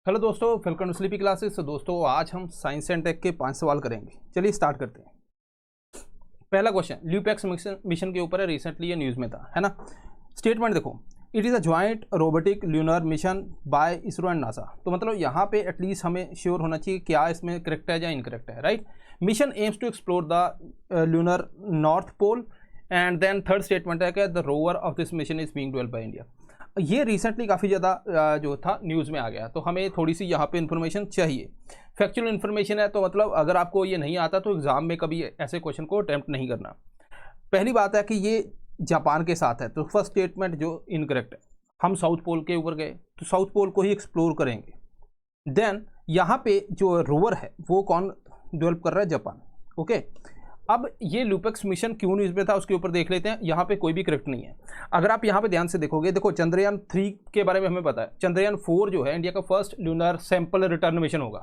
Hello दोस्तों, welcome to sleepy classes. तो दोस्तों आज हम साइंस एंड टेक के 5 सवाल करेंगे। चलिए स्टार्ट करते हैं। पहला क्वेश्चन ल्यूपेक्स मिशन के ऊपर है। रिसेंटली ये न्यूज़ में था, है ना। स्टेटमेंट देखो, it is a joint robotic lunar mission by ISRO and NASA. तो मतलब यहाँ पे एटलीस्ट हमें श्योर होना चाहिए क्या इसमें करेक्ट है या इनकरेक्ट है, right. Mission aims to explore the lunar north pole and then third statement है कि the rover of this mission is being developed by India. ये रिसेंटली काफ़ी ज़्यादा जो था न्यूज़ में आ गया, तो हमें थोड़ी सी यहाँ पे इन्फॉर्मेशन चाहिए। फैक्चुअल इन्फॉर्मेशन है, तो मतलब अगर आपको ये नहीं आता तो एग्ज़ाम में कभी ऐसे क्वेश्चन को अटैम्प्ट नहीं करना। पहली बात है कि ये जापान के साथ है, तो फर्स्ट स्टेटमेंट जो इनकरेक्ट है। हम साउथ पोल के ऊपर गए तो साउथ पोल को ही एक्सप्लोर करेंगे। देन यहाँ पे जो रोवर है वो कौन डेवलप कर रहा है? जापान। ओके, अब ये ल्यूपेक्स मिशन क्यों न्यूज़ में था उसके ऊपर देख लेते हैं। यहाँ पे कोई भी करेक्ट नहीं है। अगर आप यहाँ पे ध्यान से देखोगे, देखो चंद्रयान 3 के बारे में हमें पता है। चंद्रयान 4 जो है इंडिया का first lunar sample return mission होगा,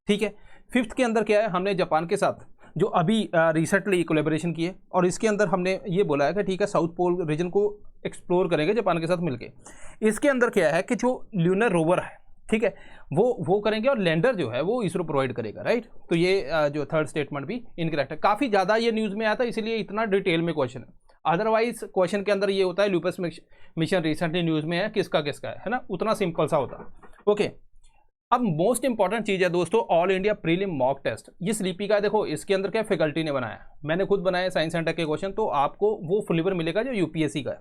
ठीक है। 5th के अंदर क्या है, हमने जापान के साथ जो अभी रिसेंटली कोलेबोरेशन की है, और इसके अंदर हमने ये बोला है कि ठीक है साउथ पोल रीजन को एक्सप्लोर करेंगे जापान के साथ मिलके। इसके अंदर क्या है कि जो ल्यूनर रोवर है, ठीक है, वो करेंगे और लैंडर जो है वो इसरो प्रोवाइड करेगा, राइट। तो ये जो थर्ड स्टेटमेंट भी इनकरेक्ट है। काफ़ी ज़्यादा ये न्यूज़ में आता है, इसीलिए इतना डिटेल में क्वेश्चन है। अदरवाइज क्वेश्चन के अंदर ये होता है ल्यूपेक्स मिशन रिसेंटली न्यूज़ में है, किसका किसका है ना, उतना सिंपल सा होता है। ओके, अब मोस्ट इंपॉर्टेंट चीज़ है दोस्तों, all India prelim mock test. ये स्लीपी का है, देखो इसके अंदर क्या फैकल्टी ने बनाया, मैंने खुद बनाया साइंस एंड टेक के क्वेश्चन, तो आपको वो फ्लेवर मिलेगा जो यूपीएससी का है।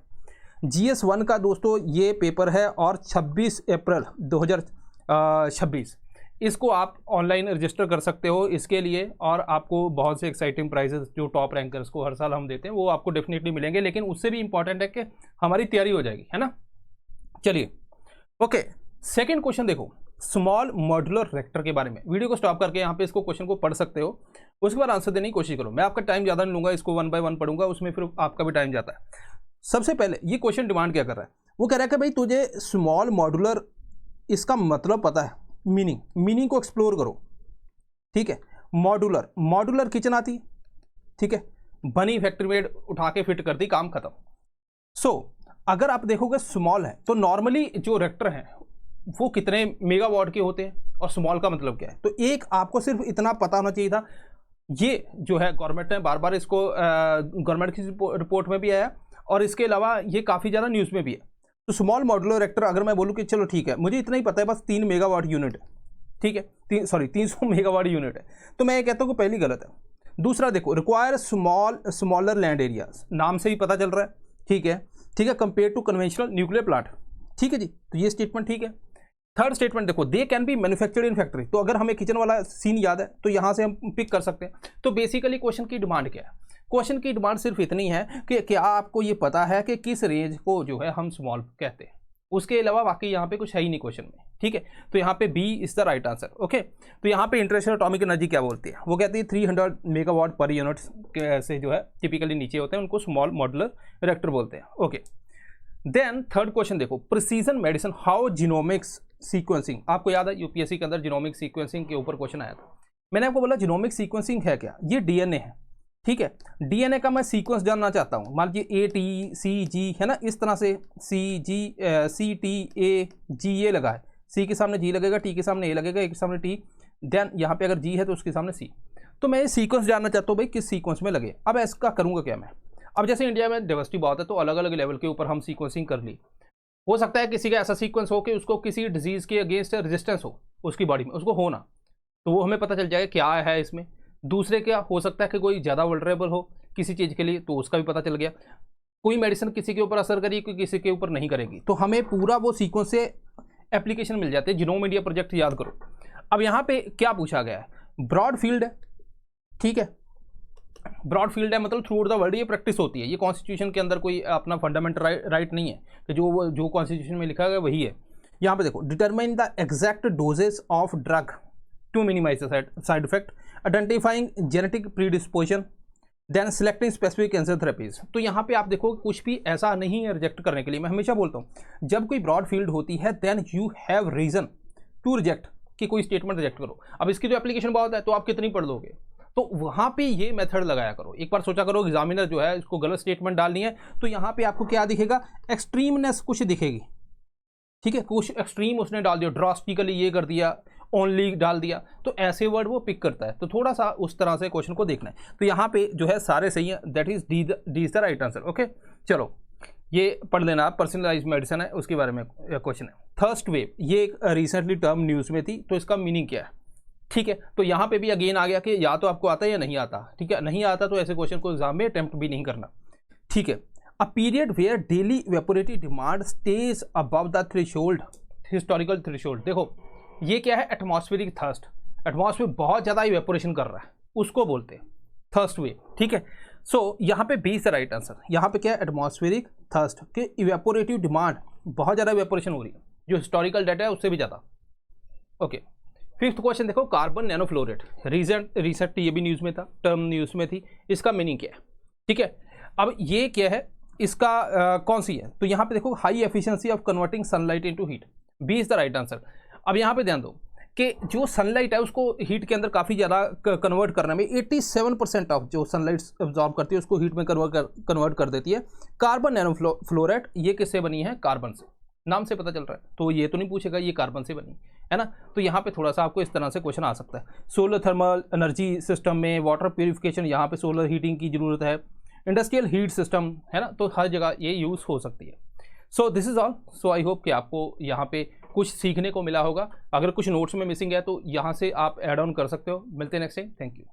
GS1 का दोस्तों ये पेपर है, और 26 अप्रैल 2026 इसको आप ऑनलाइन रजिस्टर कर सकते हो इसके लिए, और आपको बहुत से एक्साइटिंग प्राइजेस जो टॉप रैंकर्स को हर साल हम देते हैं वो आपको डेफिनेटली मिलेंगे। लेकिन उससे भी इंपॉर्टेंट है कि हमारी तैयारी हो जाएगी, है ना। चलिए ओके, सेकंड क्वेश्चन देखो, स्मॉल मॉड्यूलर रिएक्टर के बारे में। वीडियो को स्टॉप करके यहाँ पे इसको क्वेश्चन को पढ़ सकते हो, उसके बाद आंसर देने की कोशिश करो। मैं आपका टाइम ज़्यादा नहीं लूँगा, इसको 1 बाय 1 पढ़ूंगा, उसमें फिर आपका भी टाइम जाता है। सबसे पहले ये क्वेश्चन डिमांड क्या कर रहा है, वो कह रहा है कि भाई तुझे स्मॉल मॉड्यूलर इसका मतलब पता है, मीनिंग को एक्सप्लोर करो, ठीक है। मॉड्यूलर किचन आती, ठीक है, बनी फैक्ट्री में उठा के फिट कर दी, काम खत्म। सो अगर आप देखोगे स्मॉल है तो नॉर्मली जो रिएक्टर हैं वो कितने मेगावाट के होते हैं, और स्मॉल का मतलब क्या है। तो एक आपको सिर्फ इतना पता होना चाहिए था। ये जो है गवर्नमेंट ने बार बार इसको गवर्नमेंट की रिपोर्ट में भी आया, और इसके अलावा ये काफ़ी ज़्यादा न्यूज़ में भी है। तो स्मॉल मॉड्यूलर रिएक्टर अगर मैं बोलूँ कि चलो ठीक है मुझे इतना ही पता है, बस 3 मेगावाट यूनिट है, ठीक है, 300 मेगावाट यूनिट है, तो मैं ये कहता हूँ कि पहली गलत है। दूसरा देखो, रिक्वायर स्मॉलर लैंड एरियाज, नाम से ही पता चल रहा है, ठीक है, compare to conventional nuclear plant, ठीक है जी, तो ये स्टेटमेंट ठीक है। थर्ड स्टेटमेंट देखो, they can be manufactured in factory. तो अगर हमें किचन वाला सीन याद है तो यहाँ से हम पिक कर सकते हैं। तो बेसिकली क्वेश्चन की डिमांड क्या है, क्वेश्चन की डिमांड सिर्फ इतनी है कि क्या आपको ये पता है कि किस रेंज को जो है हम स्मॉल कहते हैं। उसके अलावा बाकी यहाँ पे कुछ है ही नहीं क्वेश्चन में, ठीक है। तो यहाँ पे B is the right answer. Okay, तो यहाँ पे इंटरनेशनल एटॉमिक एनर्जी क्या बोलती है, वो कहती है 300 मेगावाट पर यूनिट से जो है टिपिकली नीचे होते हैं, उनको स्मॉल मॉड्यूलर रिएक्टर बोलते हैं। ओके, देन थर्ड क्वेश्चन देखो, precision medicine how genomics sequencing. आपको याद है यूपीएससी के अंदर जीनोमिक सीक्वेंसिंग के ऊपर क्वेश्चन आया था। मैंने आपको बोला जीनोमिक सीक्वेंसिंग है क्या, ये डीएनए है, ठीक है। डीएनए का मैं सीक्वेंस जानना चाहता हूँ, मान लीजिए ATCG है ना, इस तरह से CTAG ये लगा है, C के सामने G लगेगा, T के सामने A लगेगा, A के सामने T, देन यहाँ पे अगर G है तो उसके सामने C। तो मैं ये सीक्वेंस जानना चाहता हूँ भाई किस सीक्वेंस में लगे। अब इसका करूँगा क्या मैं, अब जैसे इंडिया में डाइवर्सिटी बहुत है तो अलग अलग लेवल के ऊपर हम सीक्वेंसिंग कर ली। हो सकता है किसी का ऐसा सीक्वेंस हो कि उसको किसी डिजीज़ के अगेंस्ट रेजिस्टेंस हो उसकी बॉडी में, उसको होना, तो वो हमें पता चल जाएगा क्या है इसमें। दूसरे क्या हो सकता है कि कोई ज़्यादा वल्नरेबल हो किसी चीज़ के लिए, तो उसका भी पता चल गया। कोई मेडिसिन किसी के ऊपर असर करेगी, कोई किसी के ऊपर नहीं करेगी, तो हमें पूरा वो सीक्वेंस से एप्लीकेशन मिल जाते हैं। जीनोम इंडिया प्रोजेक्ट याद करो। अब यहाँ पे क्या पूछा गया है, ब्रॉड फील्ड है, ठीक है, ब्रॉड फील्ड है मतलब थ्रू आउट द वर्ल्ड ये प्रैक्टिस होती है। ये कॉन्स्टिट्यूशन के अंदर कोई अपना फंडामेंटल राइट नहीं है कि जो कॉन्स्टिट्यूशन में लिखा गया वही है। यहाँ पे देखो, determine the exact doses of drug to minimize the side effect, identifying genetic predisposition, then selecting specific cancer therapies. तो यहाँ पे आप देखो कुछ भी ऐसा नहीं है रिजेक्ट करने के लिए। मैं हमेशा बोलता हूँ जब कोई ब्रॉड फील्ड होती है then you have reason to reject, कि कोई स्टेटमेंट रिजेक्ट करो। अब इसकी तो एप्लीकेशन बहुत है तो आप कितनी पढ़ लोगे, तो वहाँ पे ये मेथड लगाया करो। एक बार सोचा करो एग्जामिनर जो है इसको गलत स्टेटमेंट डालनी है तो यहाँ पे आपको क्या दिखेगा, एक्सट्रीमनेस कुछ दिखेगी, ठीक है, कुछ एक्सट्रीम उसने डाल दिया, ड्रास्टिकली ये कर दिया, ओनली डाल दिया, तो ऐसे वर्ड वो पिक करता है। तो थोड़ा सा उस तरह से क्वेश्चन को देखना है। तो यहाँ पे जो है सारे सही है, that is D is the right answer. Okay, चलो ये पढ़ लेना आप, पर्सनलाइज मेडिसिन है उसके बारे में क्वेश्चन है। थर्स्ट वेव, ये एक रिसेंटली टर्म न्यूज़ में थी, तो इसका मीनिंग क्या है? ठीक है, तो यहाँ पे भी अगेन आ गया कि या तो आपको आता है या नहीं आता। ठीक है, नहीं आता तो ऐसे क्वेश्चन को एग्जाम में अटेम्प्ट भी नहीं करना। ठीक है, a period where daily evaporative demand stage above the threshold, historical threshold. देखो ये क्या है? एटमॉस्फेरिक थर्स्ट, एटमॉस्फेयर बहुत ज़्यादा इवेपोरेशन कर रहा है, उसको बोलते हैं थर्स्ट वेव। ठीक है, सो यहाँ पे B is the right answer. यहाँ पे क्या है? एटमॉस्फेरिक थर्स्ट के इवेपोरेटिव डिमांड, बहुत ज़्यादा इवेपोरेशन हो रही है, जो हिस्टोरिकल डाटा है उससे भी ज़्यादा। ओके, फिफ्थ क्वेश्चन देखो, कार्बन नैनोफ्लोरेट, रिसेंट ये भी न्यूज़ में था, टर्म न्यूज़ में थी, इसका मीनिंग क्या है? ठीक है, अब ये क्या है, इसका कौन सी है? तो यहाँ पे देखो, high efficiency of converting sunlight into heat, B is the right answer. अब यहाँ पे ध्यान दो कि जो सनलाइट है उसको हीट के अंदर काफ़ी ज़्यादा कन्वर्ट करने में 87% ऑफ जो सनलाइट एब्जॉर्ब करती है उसको हीट में कन्वर्ट कर देती है। कार्बन नैनोफ्लोरेट ये किससे बनी है? कार्बन से, नाम से पता चल रहा है, तो ये तो नहीं पूछेगा ये कार्बन से बनी है ना। तो यहाँ पे थोड़ा सा आपको इस तरह से क्वेश्चन आ सकता है। सोलर थर्मल एनर्जी सिस्टम में वाटर प्यूरिफिकेशन, यहाँ पे सोलर हीटिंग की जरूरत है, इंडस्ट्रियल हीट सिस्टम है ना, तो हर जगह ये यूज़ हो सकती है। So this is all. So I hope कि आपको यहाँ पे कुछ सीखने को मिला होगा। अगर कुछ नोट्स में मिसिंग है तो यहाँ से आप ऐड ऑन कर सकते हो। मिलते हैं नेक्स्ट टाइम, थैंक यू।